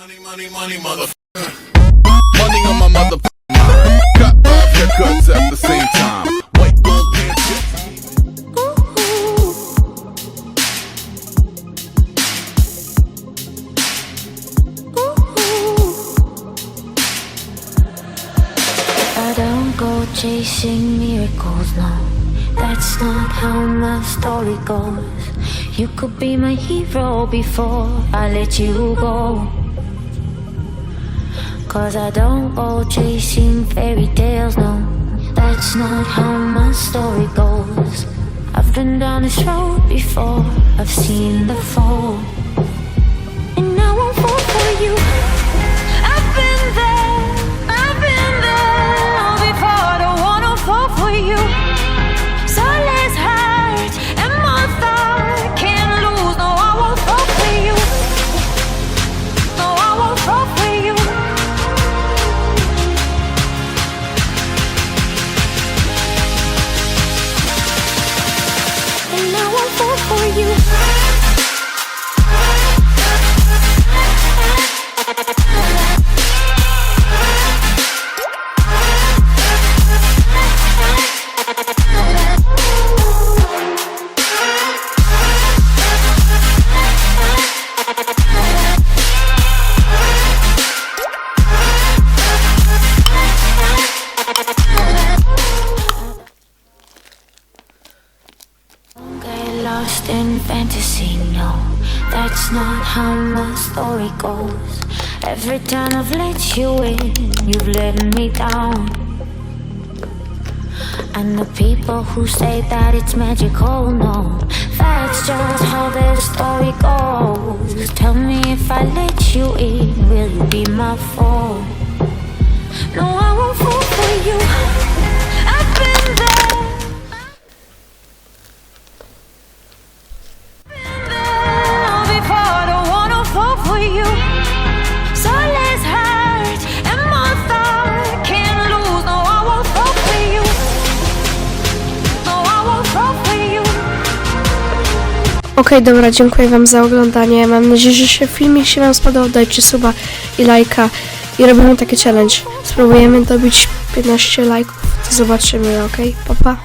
Money, motherfucker. Money on my motherfucking mind. Cut off haircuts at the same time. White gold pants. I don't go chasing miracles, no. That's not how my story goes. You could be my hero before I let you go. 'Cause I don't go chasing fairy tales, no. That's not how my story goes. I've been down this road before, I've seen the fall. And I won't fall for you. I've been there before. Don't wanna fall for you. So let's hide and my thought can't lose. No, I won't fall for you. No, I won't fall for you. And I won't fall for you. Lost in fantasy, no. That's not how my story goes. Every time I've let you in, you've let me down. And the people who say that it's magical, no. That's just how their story goes. Tell me if I let you in, will you be my foe? No, I won't fall for you. I've been there. For you, so let's hide and my thought can't lose. No, I won't fall for you. No, I won't fall for you. Okej, dobra, dziękuję wam za oglądanie. Mam nadzieję, że filmik się wam spodobał. Dajcie suba i lajka i robimy taki challenge. Spróbujemy dobić 15 lajków, to zobaczymy, okej? Pa, pa.